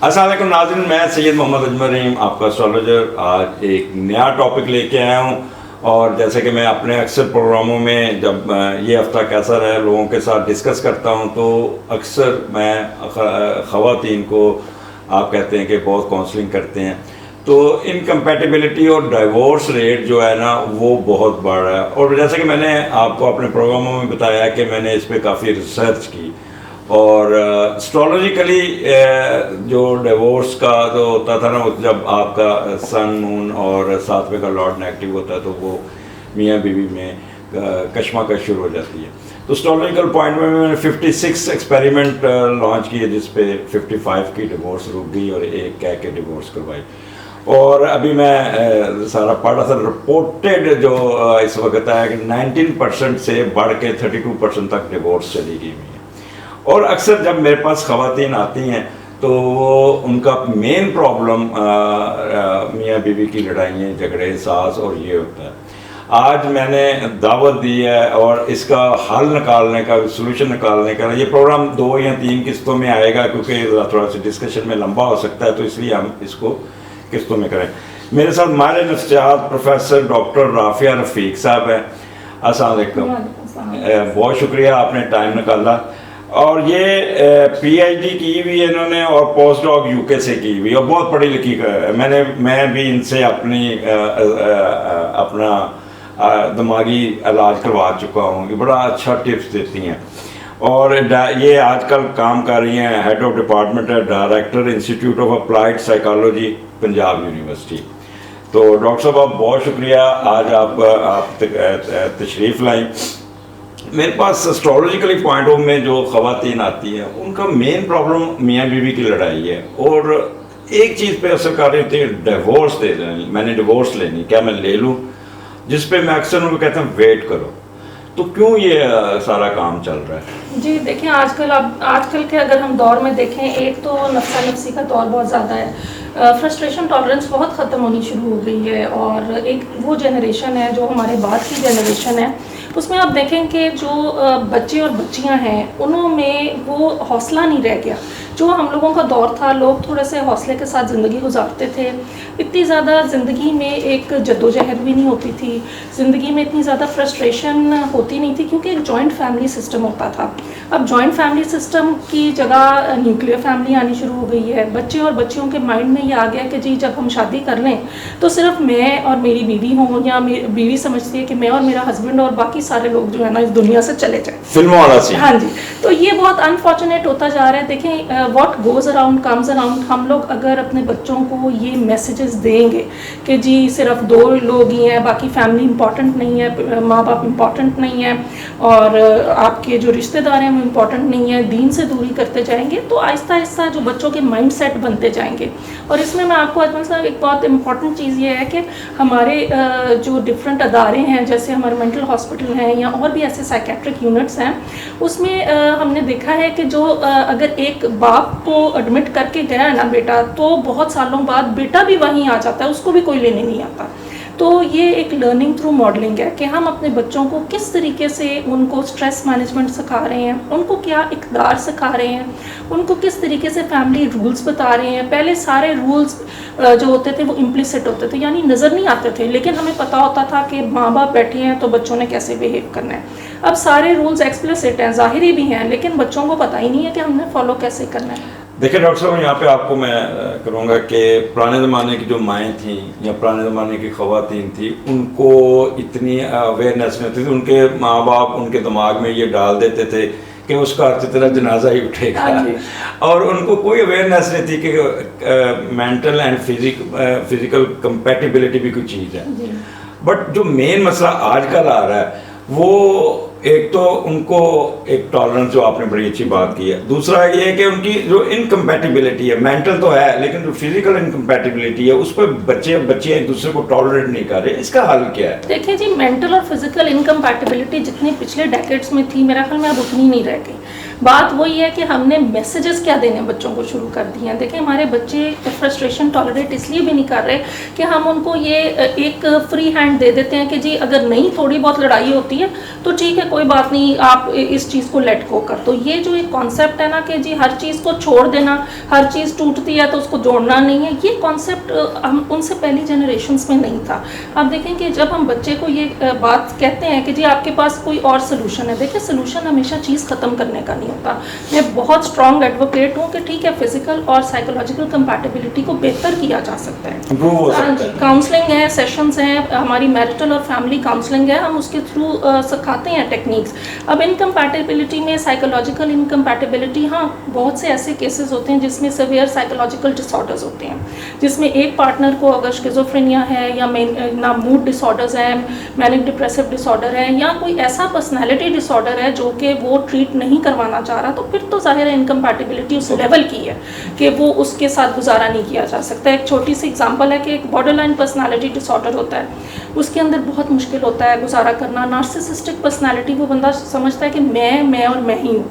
السلام علیکم ناظرین، میں سید محمد اجمل رحیم آپ کا اسٹرالوجر آج ایک نیا ٹاپک لے کے آیا ہوں. اور جیسے کہ میں اپنے اکثر پروگراموں میں جب یہ ہفتہ کیسا رہا لوگوں کے ساتھ ڈسکس کرتا ہوں تو اکثر میں خواتین کو آپ کہتے ہیں کہ بہت کاؤنسلنگ کرتے ہیں تو انکمپیٹیبلٹی اور ڈائیورس ریٹ جو ہے نا وہ بہت بڑھ رہا ہے. اور جیسے کہ میں نے آپ کو اپنے پروگراموں میں بتایا کہ میں نے اس پہ کافی ریسرچ کی اور اسٹرالوجیکلی جو ڈیورس کا جو ہوتا تھا نا جب آپ کا سن مون اور ساتویں کا لارڈ نیگیٹو ہوتا ہے تو وہ میاں بیوی میں کشمکش شروع ہو جاتی ہے. تو اسٹرالوجیکل پوائنٹ میں نے 56 ایکسپیریمنٹ لانچ کیے جس پہ 55 کی ڈیورس رک گئی اور ایک کہہ کے ڈیورس کروائی. اور ابھی میں سارا پڑھ رہا تھا رپورٹڈ جو اس وقت ہے کہ 19% سے بڑھ کے 32% تک ڈیورس چلی گئی ہوئی ہے. اور اکثر جب میرے پاس خواتین آتی ہیں تو ان کا مین پرابلم میاں بیوی کی لڑائیاں جھگڑے ساز اور یہ ہوتا ہے. آج میں نے دعوت دی ہے اور اس کا حل نکالنے کا سولوشن نکالنے کا. یہ پروگرام 2 یا 3 قسطوں میں آئے گا کیونکہ تھوڑا سا ڈسکشن میں لمبا ہو سکتا ہے تو اس لیے ہم اس کو قسطوں میں کریں. میرے ساتھ ماہر نفسیات پروفیسر ڈاکٹر رافعہ رفیق صاحب ہیں. السلام علیکم. بہت شکریہ آپ نے ٹائم نکالا. اور یہ پی ایچ ڈی کی ہوئی ہے انہوں نے اور پوسٹ ڈاک یو کے سے کی ہوئی اور بہت پڑھی لکھی میں بھی ان سے اپنا دماغی علاج کروا چکا ہوں. یہ بڑا اچھا ٹپس دیتی ہیں اور یہ آج کل کام کر رہی ہیں ہیڈ آف ڈپارٹمنٹ ہے director institute of applied psychology Punjab university. تو ڈاکٹر صاحب آپ بہت شکریہ آج آپ تشریف لائیں. میرے پاس اسٹرالوجیکلی پوائنٹ آف میں جو خواتین آتی ہیں ان کا مین پرابلم میاں بیوی کی لڑائی ہے اور ایک چیز پہ اثر کر رہی ہوتی ہے ڈیورس دے دینی. میں نے ڈیورس لینی کیا میں لے لوں جس پہ میں اکثر ان کو کہتا ہوں ویٹ کرو. تو کیوں یہ سارا کام چل رہا ہے؟ جی دیکھیں آج کل کے اگر ہم دور میں دیکھیں ایک تو نفسا نفسی کا دور بہت زیادہ ہے. فرسٹریشن ٹالرنس بہت ختم ہونی شروع ہو گئی ہے اور ایک وہ جنریشن ہے جو ہمارے بعد کی جنریشن ہے اس میں آپ دیکھیں کہ جو بچے اور بچیاں ہیں انہوں میں وہ حوصلہ نہیں رہ گیا. جو ہم لوگوں کا دور تھا لوگ تھوڑے سے حوصلے کے ساتھ زندگی گزارتے تھے. اتنی زیادہ زندگی میں ایک جدوجہد بھی نہیں ہوتی تھی. زندگی میں اتنی زیادہ فرسٹریشن ہوتی نہیں تھی کیونکہ ایک جوائنٹ فیملی سسٹم ہوتا تھا. اب جوائنٹ فیملی سسٹم کی جگہ نیوکلیر فیملی آنی شروع ہو گئی ہے. بچے اور بچیوں کے مائنڈ میں یہ آ گیا کہ جی جب ہم شادی کر لیں تو صرف میں اور میری بیوی ہوں یا بیوی سمجھتی ہے کہ میں اور میرا ہسبینڈ اور باقی سارے لوگ جو ہے نا اس دنیا سے چلے جائیں. فلموں والا سی. ہاں جی. تو یہ بہت انفارچونیٹ ہوتا جا رہا ہے. دیکھیں what goes around comes around. ہم لوگ اگر اپنے بچوں کو یہ میسیجز دیں گے کہ جی صرف 2 لوگ ہی ہیں باقی فیملی امپورٹنٹ نہیں ہے ماں باپ امپورٹنٹ نہیں ہے اور آپ کے جو رشتہ دار ہیں وہ امپورٹنٹ نہیں ہے دین سے دوری کرتے جائیں گے تو آہستہ آہستہ جو بچوں کے مائنڈ سیٹ بنتے جائیں گے. اور اس میں آپ کو اجمل صاحب ایک بہت امپورٹنٹ چیز یہ ہے کہ ہمارے جو ڈفرینٹ ادارے ہیں جیسے ہمارے مینٹل ہاسپٹل ہیں یا اور بھی ایسے سائیکیٹرک یونٹس ہیں اس میں ہم نے دیکھا ہے کہ جو اگر ایک باپ کو ایڈمٹ کر کے گیا ہے نا بیٹا تو بہت سالوں بعد بیٹا بھی وہیں آ جاتا ہے اس کو بھی کوئی لینے نہیں آتا. تو یہ ایک لرننگ تھرو ماڈلنگ ہے کہ ہم اپنے بچوں کو کس طریقے سے ان کو سٹریس مینجمنٹ سکھا رہے ہیں ان کو کیا اقدار سکھا رہے ہیں ان کو کس طریقے سے فیملی رولز بتا رہے ہیں. پہلے سارے رولز جو ہوتے تھے وہ امپلیسٹ ہوتے تھے یعنی نظر نہیں آتے تھے لیکن ہمیں پتہ ہوتا تھا کہ ماں باپ بیٹھے ہیں تو بچوں نے کیسے بیہیو کرنا ہے. اب سارے رولز ایکسپلیسٹ ہیں ظاہری بھی ہیں لیکن بچوں کو پتہ ہی نہیں ہے کہ ہم نے فالو کیسے کرنا ہے. دیکھیں ڈاکٹر صاحب یہاں پہ آپ کو میں کروں گا کہ پرانے زمانے کی جو مائیں تھیں یا پرانے زمانے کی خواتین تھیں ان کو اتنی اویئرنیس نہیں ہوتی تھی. ان کے ماں باپ ان کے دماغ میں یہ ڈال دیتے تھے کہ اس کا تیرا جنازہ ہی اٹھے گا اور ان کو کوئی اویئرنیس نہیں تھی کہ مینٹل اینڈ فزیکل کمپیٹیبلٹی بھی کوئی چیز ہے. بٹ جو مین مسئلہ آج کل آ رہا ہے وہ ایک تو ان کو ایک ٹالرنس جو آپ نے بڑی اچھی بات کی ہے. دوسرا یہ ہے کہ ان کی جو انکمپیٹیبلٹی ہے مینٹل تو ہے لیکن جو فزیکل انکمپیٹیبلٹی ہے اس پہ بچے ایک دوسرے کو ٹالریٹ نہیں کر رہے. اس کا حل کیا ہے؟ دیکھیں جی مینٹل اور فزیکل انکمپیٹیبلٹی جتنی پچھلے ڈیکیڈس میں تھی میرا خیال میں اب اتنی نہیں رہ گئی. بات وہی ہے کہ ہم نے میسیجز کیا دینے بچوں کو شروع کر دیے ہیں. دیکھیں ہمارے بچے فرسٹریشن ٹالریٹ اس لیے بھی نہیں کر رہے کہ ہم ان کو یہ ایک فری ہینڈ دے دیتے ہیں کہ جی اگر نہیں تھوڑی بہت لڑائی ہوتی ہے تو ٹھیک ہے کوئی بات نہیں, آپ اس چیز کو لیٹ گو کر دو. یہ جو ایک کانسیپٹ ہے نا کہ جی ہر چیز کو چھوڑ دینا, ہر چیز ٹوٹتی ہے تو اس کو جوڑنا نہیں ہے, یہ کانسیپٹ ہم ان سے پہلی جنریشنز میں نہیں تھا. آپ دیکھیں کہ جب ہم بچے کو یہ بات کہتے ہیں کہ جی آپ کے پاس کوئی اور سلوشن ہے, دیکھیں سلوشن ہمیشہ چیز ختم کرنے کا نہیں ہوتا. میں بہت اسٹرانگ ایڈوکیٹ ہوں کہ ٹھیک ہے فزیکل اور سائیکولوجیکل کمپیٹیبلٹی کو بہتر کیا جا سکتا ہے. کاؤنسلنگ ہے, سیشنز ہیں, ہماری میرٹل اور فیملی کاؤنسلنگ ہے, ہم اس کے تھرو سکھاتے ہیں ٹیکنیکس. اب انکمپیٹیبلٹی میں سائیکولوجیکل انکمپیٹیبلٹی, ہاں بہت سے ایسے کیسز ہوتے ہیں جس میں سیویئر سائیکولوجیکل ڈس آرڈرز ہوتے ہیں, جس میں ایک پارٹنر کو اگر شیزوفرینیا ہے یا موڈ ڈس آرڈرز ہیں, مینک ڈپریسو ڈس آرڈر ہے, یا کوئی ایسا پرسنالٹی ڈس آرڈر ہے جو کہ وہ ٹریٹ نہیں کروانا چاہ رہا, تو پھر تو ظاہر ہے انکمپیٹیبلٹی اس لیول کی ہے کہ وہ اس کے ساتھ گزارا نہیں کیا جا سکتا. ایک چھوٹی سی ایگزامپل ہے کہ ایک بارڈر لائن پرسنالٹی ڈس آرڈر ہوتا ہے, اس کے اندر بہت مشکل ہوتا ہے گزارا کرنا. نارسسسٹک پرسنالٹی, وہ بندہ سمجھتا ہے کہ میں اور میں ہی ہوں.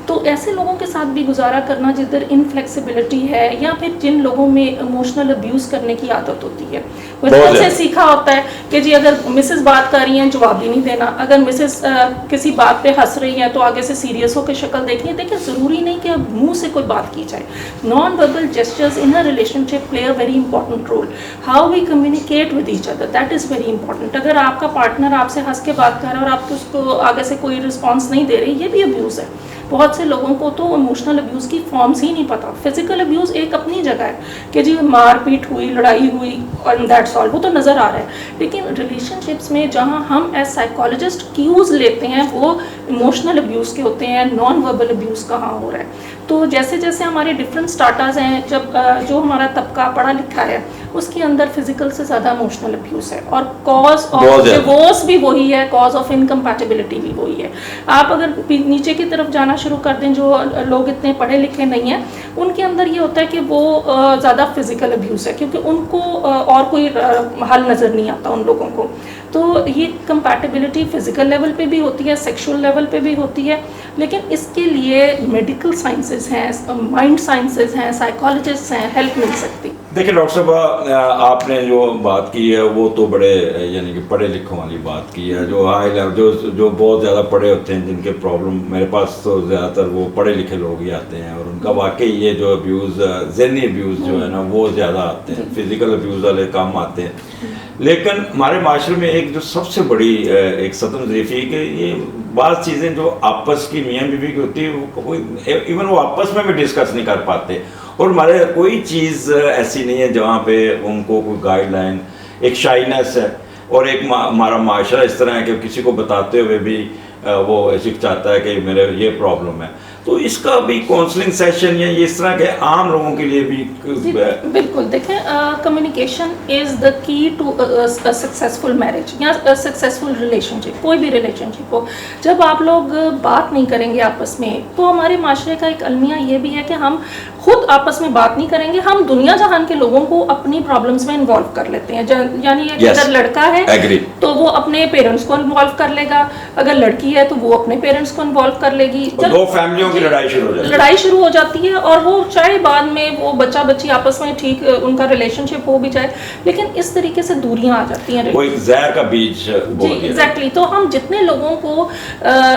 تو ایسے لوگوں کے ساتھ بھی گزارا کرنا جدھر انفلیکسیبلٹی ہے, یا پھر جن لوگوں میں ایموشنل ابیوز کرنے کی عادت ہوتی ہے, بچپن سے سیکھا ہوتا ہے کہ جی اگر مسز بات کر رہی ہیں جواب ہی نہیں دینا, اگر مسز کسی بات پہ ہنس رہی ہیں تو آگے سے سیریس ہو کے شکل دیکھنی ہے. دیکھیں ضروری نہیں کہ اب منہ سے کوئی بات کی جائے. Non verbal gestures in a relationship play a very important role. How we communicate with each other, that is very important. اگر آپ کا پارٹنر آپ سے ہنس کے بات کر رہا ہے اور آپ اس کو آگے سے کوئی رسپانس نہیں دے رہی, یہ بھی ابیوز ہے. بہت سے لوگوں کو تو ایموشنل ابیوز کی فارمز ہی نہیں پتہ. فزیکل ابیوز ایک اپنی جگہ ہے کہ جی مار پیٹ ہوئی, لڑائی ہوئی, اینڈ دیٹس آل, وہ تو نظر آ رہا ہے. لیکن ریلیشن شپس میں جہاں ہم ایز سائیکالوجسٹ کیوز لیتے ہیں وہ ایموشنل ابیوز کے ہوتے ہیں, نان وربل ابیوز کہاں ہو رہا ہے. تو جیسے جیسے ہمارے ڈفرینٹ سٹاٹاز ہیں, جب جو ہمارا طبقہ پڑھا لکھا ہے اس کے اندر فزیکل سے زیادہ ایموشنل ابیوز ہے, اور کاز آف ڈیوورس بھی وہی ہے, کاز آف انکمپیٹیبلٹی بھی وہی ہے. آپ اگر نیچے کی طرف جانا شروع کر دیں, جو لوگ اتنے پڑھے لکھے نہیں ہیں ان کے اندر یہ ہوتا ہے کہ وہ زیادہ فزیکل ابیوز ہے, کیونکہ ان کو اور کوئی حل نظر نہیں آتا ان لوگوں کو. تو یہ کمپیٹیبلٹی فزیکل لیول پہ بھی ہوتی ہے, سیکشول لیول پہ بھی ہوتی ہے, لیکن اس کے لیے میڈیکل سائنسز ہیں, مائنڈ سائنسز ہیں, سائیکالوجسٹ ہیں, ہیلپ مل سکتی. دیکھیں ڈاکٹر صاحب, آپ نے جو بات کی ہے وہ تو بڑے یعنی کہ پڑھے لکھوں والی بات کی ہے. جو ہائی لیول جو بہت زیادہ پڑھے ہوتے ہیں, جن کے پرابلم, میرے پاس تو زیادہ تر وہ پڑھے لکھے لوگ ہی آتے ہیں, اور ان کا واقعی یہ جو ابیوز, ذہنی ابیوز جو ہے نا وہ زیادہ آتے ہیں, فزیکل ابیوز والے کم آتے ہیں. لیکن ہمارے معاشرے میں ایک جو سب سے بڑی ایک صدمہ ذریفی کہ یہ بعض چیزیں جو آپس کی میاں بیوی کی ہوتی ہے, ایون وہ آپس میں بھی ڈسکس نہیں کر پاتے. اور ہمارے کوئی چیز ایسی نہیں ہے جہاں پہ ان کو کوئی گائیڈ لائن, ایک شائنیس ہے, اور ایک ہمارا معاشرہ اس طرح ہے کہ کسی کو بتاتے ہوئے بھی وہ ایسی چاہتا ہے کہ میرے یہ پرابلم ہے. تو اس کا بھی کاؤنسلنگ سیشن یا اس طرح کے عام لوگوں کے لیے بھی بالکل. دیکھیں کمیونیکیشن از دا کی ٹو سکسیزفل میرج یا سکسیزفل ریلیشن شپ. کوئی بھی ریلیشن شپ ہو, جب آپ لوگ بات نہیں کریں گے آپس میں, تو ہمارے معاشرے کا ایک المیہ یہ بھی ہے کہ ہم خود آپس میں بات نہیں کریں گے, ہم دنیا جہان کے لوگوں کو اپنی پرابلمس میں انوالو کر لیتے ہیں. یعنی اگر لڑکا ہے تو وہ اپنے پیرنٹس کو انوالو کر لے گا, اگر لڑکی ہے تو وہ اپنے پیرنٹس کو انوالو کر لے گی, دو فیملیوں کی لڑائی شروع ہو جاتی ہے. اور وہ چاہے بعد میں وہ بچہ بچی آپس میں ٹھیک ان کا ریلیشن شپ ہو بھی جائے, لیکن اس طریقے سے دوریاں آ جاتی ہیں, وہ ایک زہر کا بیج. جی ایگزیکٹلی. تو ہم جتنے لوگوں کو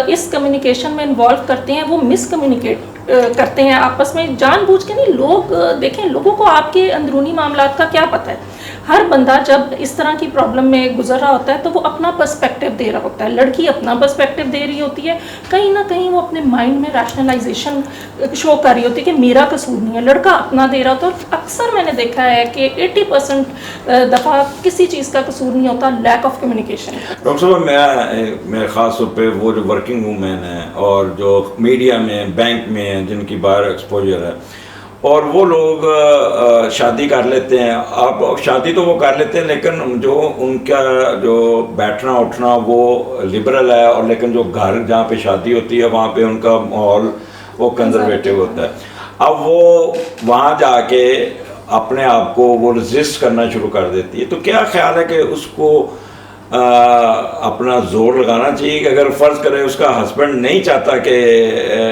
اس کمیونیکیشن میں انوالو کرتے ہیں وہ مس کمیونیکیٹ کرتے ہیں آپس میں, جان بوجھ کے نہیں. لوگ دیکھیں, لوگوں کو آپ کے اندرونی معاملات کا کیا پتہ ہے. ہر بندہ جب اس طرح کی پرابلم میں گزر رہا ہوتا ہے تو وہ اپنا پرسپیکٹیو دے رہا ہوتا ہے, لڑکی اپنا پرسپیکٹیو دے رہی ہوتی ہے, کہیں نہ کہیں وہ اپنے مائنڈ میں ریشنلائزیشن شو کر رہی ہوتی ہے کہ میرا قصور نہیں ہے. لڑکا اپنا دے رہا ہوتا ہے, اور اکثر میں نے دیکھا ہے کہ 80% دفعہ کسی چیز کا قصور نہیں ہوتا, لیک آف کمیونیکیشن. ڈاکٹر صاحب, میں خاص طور پہ وہ جو ورکنگ وومین ہیں اور جو میڈیا میں, بینک میں ہیں, جن کی باہر ایکسپوجر ہے, اور وہ لوگ شادی کر لیتے ہیں. اب شادی تو وہ کر لیتے ہیں, لیکن جو ان کا جو بیٹھنا اٹھنا وہ لبرل ہے, اور لیکن جو گھر جہاں پہ شادی ہوتی ہے وہاں پہ ان کا ماحول وہ کنزرویٹو ہوتا ہے. اب وہ وہاں جا کے اپنے آپ کو وہ رزسٹ کرنا شروع کر دیتی ہے. تو کیا خیال ہے کہ اس کو اپنا زور لگانا چاہیے کہ اگر فرض کرے اس کا ہسبینڈ نہیں چاہتا کہ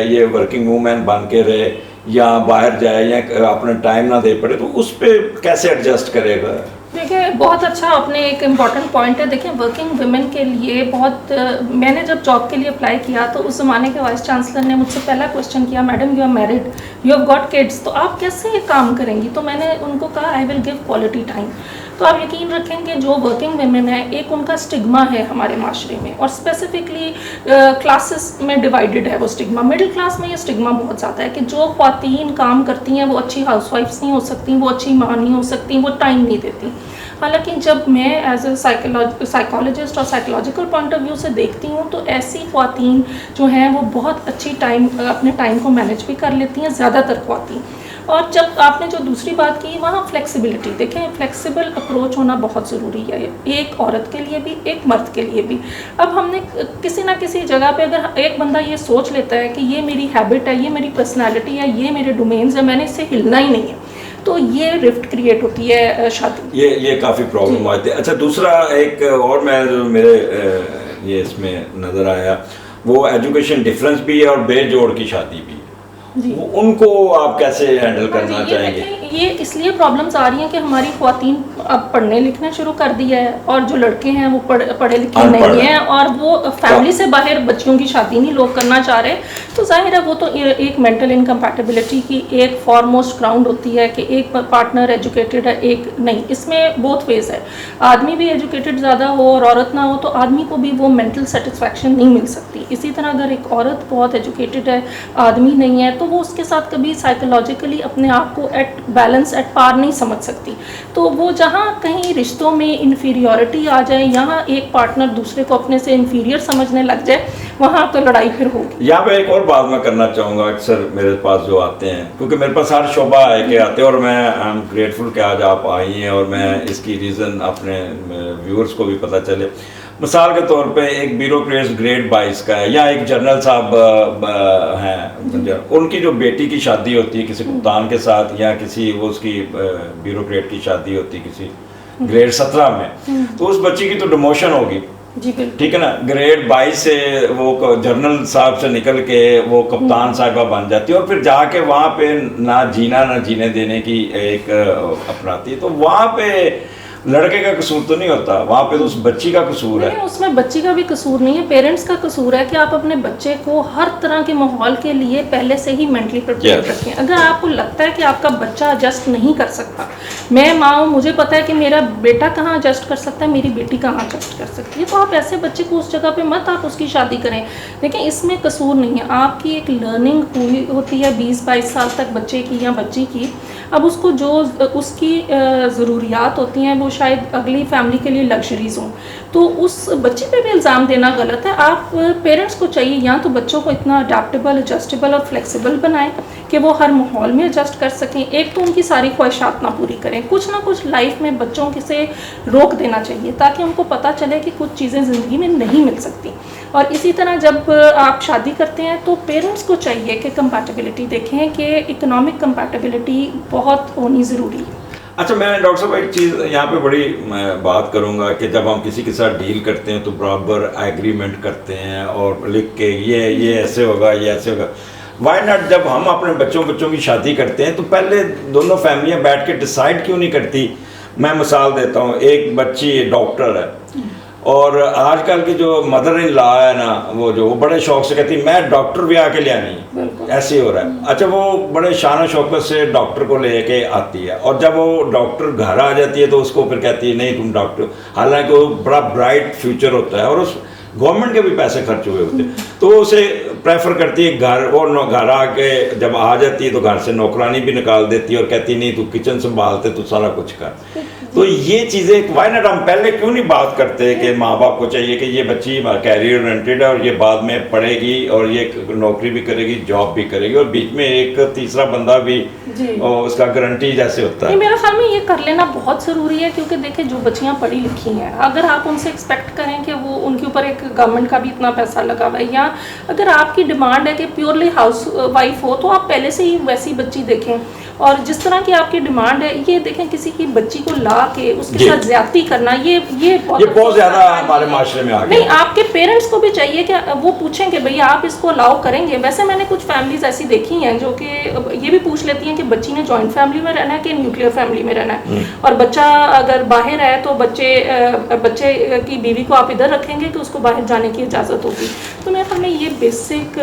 یہ ورکنگ وومین بن کے رہے یا باہر جائے یا اپنا ٹائم نہ دے پڑے, تو اس پہ کیسے ایڈجسٹ کرے گا؟ دیکھیں بہت اچھا آپ نے ایک امپورٹنٹ پوائنٹ ہے. دیکھیں ورکنگ ویمن کے لیے بہت میں نے جب جاب کے لیے اپلائی کیا تو اس زمانے کے وائس چانسلر نے مجھ سے پہلا کوشچن کیا, madam you are married, you have got kids, تو آپ کیسے یہ کام کریں گی؟ تو میں نے ان کو کہا آئی ول گیو کوالٹی ٹائم. تو آپ یقین رکھیں کہ جو ورکنگ ویمن ہے ایک ان کا اسٹگما ہے ہمارے معاشرے میں, اور اسپیسیفکلی کلاسز میں ڈیوائڈیڈ ہے وہ اسٹگما. مڈل کلاس میں یہ اسٹگما بہت زیادہ ہے کہ جو خواتین کام کرتی ہیں وہ اچھی ہاؤس وائفس نہیں ہو سکتی, وہ اچھی ماں نہیں ہو سکتی, وہ ٹائم نہیں دیتی. حالانکہ جب میں ایز اے سائیکالوجسٹ اور سائیکولوجیکل پوائنٹ آف ویو سے دیکھتی ہوں تو ایسی خواتین جو ہیں وہ بہت اچھی اپنے ٹائم کو مینیج بھی کر لیتی ہیں, زیادہ تر خواتین. اور جب آپ نے جو دوسری بات کی وہاں فلیکسیبلٹی, دیکھیں فلیکسیبل اپروچ ہونا بہت ضروری ہے, ایک عورت کے لیے بھی ایک مرد کے لیے بھی. اب ہم نے کسی نہ کسی جگہ پہ اگر ایک بندہ یہ سوچ لیتا ہے کہ یہ میری ہیبٹ ہے, یہ میری پرسنالٹی ہے, یہ میرے ڈومینز ہیں, میں نے اس سے ہلنا ہی نہیں ہے, تو یہ رفٹ کریٹ ہوتی ہے شادی. یہ کافی پرابلم آتی ہے. اچھا دوسرا ایک اور میں جو میرے یہ اس میں نظر آیا وہ ایجوکیشن ڈفرینس بھی ہے اور بے جوڑ کی شادی بھی ہے. ان کو آپ کیسے ہینڈل کرنا چاہیں گے؟ یہ اس لیے پرابلمس آ رہی ہیں کہ ہماری خواتین اب پڑھنے لکھنا شروع کر دیا ہے, اور جو لڑکے ہیں وہ پڑھے لکھے نہیں ہیں, اور وہ فیملی سے باہر بچیوں کی شادی نہیں لوگ کرنا چاہ رہے. تو ظاہر ہے وہ تو ایک مینٹل انکمپیٹیبلٹی کی ایک فارموسٹ گراؤنڈ ہوتی ہے کہ ایک پارٹنر ایجوکیٹڈ ہے ایک نہیں. اس میں بہت ویز ہے, آدمی بھی ایجوکیٹڈ زیادہ ہو اور عورت نہ ہو تو آدمی کو بھی وہ مینٹل سیٹسفیکشن نہیں مل سکتی. اسی طرح اگر ایک عورت بہت ایجوکیٹڈ ہے آدمی نہیں ہے تو وہ اس کے ساتھ کبھی سائیکولوجیکلی اپنے آپ کو ایٹ بیلنس ایٹ پار نہیں سمجھ سکتی. تو وہ جہاں کہیں رشتوں میں انفیریورٹی آ جائے, یہاں ایک پارٹنر دوسرے کو اپنے سے انفیریئر سمجھنے لگ جائے, وہاں تو لڑائی پھر ہوگی. یہاں پہ ایک اور بات میں کرنا چاہوں گا. اکثر میرے پاس جو آتے ہیں, کیونکہ میرے پاس ہر شعبہ ہے کہ آتے ہیں, اور میں آئی ایم گریٹفل کہ آج آپ آئی ہیں اور میں اس کی ریزن اپنے ویورز کو بھی پتہ چلے. مثال کے طور پہ ایک بیوروکریٹس گریڈ 22 کا ہے, یا ایک جنرل صاحب ہیں, ان کی جو بیٹی کی شادی ہوتی ہے کسی کپتان کے ساتھ, یا کسی وہ اس کی بیوروکریٹ کی شادی ہوتی ہے کسی گریڈ 17 میں, تو اس بچی کی تو ڈیموشن ہوگی, ٹھیک ہے نا. گریڈ 22 سے وہ جنرل صاحب سے نکل کے وہ کپتان صاحبہ بن جاتی ہے, اور پھر جا کے وہاں پہ نہ جینا نہ جینے دینے کی ایک اپناتی ہے. تو وہاں پہ لڑکے کا قصور تو نہیں ہوتا, وہاں پہ تو اس بچی کا قصور ہے. اس میں بچی کا بھی قصور نہیں ہے, پیرنٹس کا قصور ہے کہ آپ اپنے بچے کو ہر طرح کے ماحول کے لیے پہلے سے ہی مینٹلی پریپیئر رکھیں. اگر آپ کو لگتا ہے کہ آپ کا بچہ ایڈجسٹ نہیں کر سکتا, میں ماں ہوں, مجھے پتا ہے کہ میرا بیٹا کہاں ایڈجسٹ کر سکتا ہے, میری بیٹی کہاں ایڈجسٹ کر سکتی ہے, تو آپ ایسے بچے کو اس جگہ پہ مت آپ اس کی شادی کریں. لیکن اس میں قصور نہیں ہے, آپ کی ایک لرننگ ہوئی ہوتی ہے 20-22 سال تک بچے کی یا بچی کی. اب اس کو جو اس کی ضروریات ہوتی ہیں وہ شاید اگلی فیملی کے لیے لگژریز ہوں, تو اس بچے پہ بھی الزام دینا غلط ہے. آپ پیرنٹس کو چاہیے یا تو بچوں کو اتنا اڈیپٹیبل, ایڈجسٹیبل اور فلیکسیبل بنائیں کہ وہ ہر ماحول میں ایڈجسٹ کر سکیں. ایک تو ان کی ساری خواہشات نہ پوری کریں, کچھ نہ کچھ لائف میں بچوں کے سے روک دینا چاہیے تاکہ ان کو پتہ چلے کہ کچھ چیزیں زندگی میں نہیں مل سکتی. اور اسی طرح جب آپ شادی کرتے ہیں تو پیرنٹس کو چاہیے کہ کمپیٹیبلٹی دیکھیں, کہ اکنامک کمپیٹیبلٹی بہت ہونی ضروری ہے. اچھا میں ڈاکٹر صاحب ایک چیز یہاں پہ بڑی بات کروں گا کہ جب ہم کسی کے ساتھ ڈیل کرتے ہیں تو برابر ایگریمنٹ کرتے ہیں اور لکھ کے یہ ایسے ہوگا یہ ایسے ہوگا. وائی ناٹ جب ہم اپنے بچوں کی شادی کرتے ہیں تو پہلے دونوں فیملیاں بیٹھ کے ڈیسائیڈ کیوں نہیں کرتی؟ میں مثال دیتا ہوں, ایک بچی ڈاکٹر ہے اور آج کل کی جو مدر ان لا ہے نا, وہ بڑے شوق سے کہتی میں ڈاکٹر بھی آ کے لے آنی ہے, ایسے ہو رہا ہے. اچھا وہ بڑے شان و شوکت سے ڈاکٹر کو لے کے آتی ہے, اور جب وہ ڈاکٹر گھر آ جاتی ہے تو اس کو پھر کہتی ہے نہیں تم ڈاکٹر, حالانکہ وہ بڑا برائٹ فیوچر ہوتا ہے اور اس گورنمنٹ کے بھی پیسے خرچ ہوئے ہوتے ہیں, تو وہ اسے پریفر کرتی ہے گھر. اور گھر آ کے جب آ جاتی ہے تو گھر سے نوکرانی بھی نکال دیتی ہے اور کہتی نہیں تو کچن سنبھالتے تو سارا کچھ کر. تو یہ چیزیں وائی ناٹ ہم پہلے کیوں نہیں بات کرتے کہ ماں باپ کو چاہیے کہ یہ بچی کیریئر اورینٹیڈ ہے اور یہ بعد میں پڑھے گی اور یہ نوکری بھی کرے گی, جاب بھی کرے گی, اور بیچ میں ایک تیسرا بندہ بھی اس کا گارنٹی جیسے ہوتا ہے. میرے خیال میں یہ کر لینا بہت ضروری ہے, کیونکہ دیکھیں جو بچیاں پڑھی لکھی ہیں, اگر آپ ان سے ایکسپیکٹ کریں کہ وہ ان کے اوپر ایک گورنمنٹ کا بھی اتنا پیسہ لگا ہوا ہے, یا اگر آپ کی ڈیمانڈ ہے کہ پیورلی ہاؤس وائف ہو, تو آپ پہلے سے ہی ویسی بچی دیکھیں. اور جس طرح کی آپ کی ڈیمانڈ ہے یہ دیکھیں کسی کی بچی کو لا کے اس کے ساتھ زیادتی کرنا یہ بہت زیادہ ہمارے معاشرے میں آ گیا. نہیں آپ کے پیرنٹس کو بھی چاہیے کہ وہ پوچھیں کہ بھئی آپ اس کو الاؤ کریں گے. ویسے میں نے کچھ فیملیز ایسی دیکھی ہیں جو کہ یہ بھی پوچھ لیتی ہیں کہ بچی نے جوائنٹ فیملی میں رہنا ہے کہ نیوکلیر فیملی میں رہنا ہے, اور بچہ اگر باہر ہے تو بچے کی بیوی کو آپ ادھر رکھیں گے کہ اس کو باہر جانے کی اجازت ہوگی. تو میرے خیال میں یہ بیسک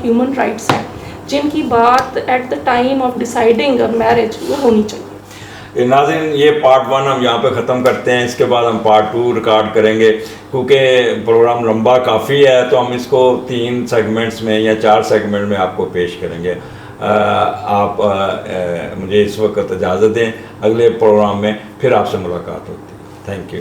ہیومن رائٹس ہیں جن کی بات at the time of deciding marriage وہ ہونی چاہیے. ناظرین یہ پارٹ 1 ہم یہاں پہ ختم کرتے ہیں, اس کے بعد ہم پارٹ 2 ریکارڈ کریں گے کیونکہ پروگرام لمبا کافی ہے, تو ہم اس کو 3 سیگمنٹس میں یا 4 سیگمنٹ میں آپ کو پیش کریں گے. آپ مجھے اس وقت اجازت دیں, اگلے پروگرام میں پھر آپ سے ملاقات ہوتی ہے. Thank you.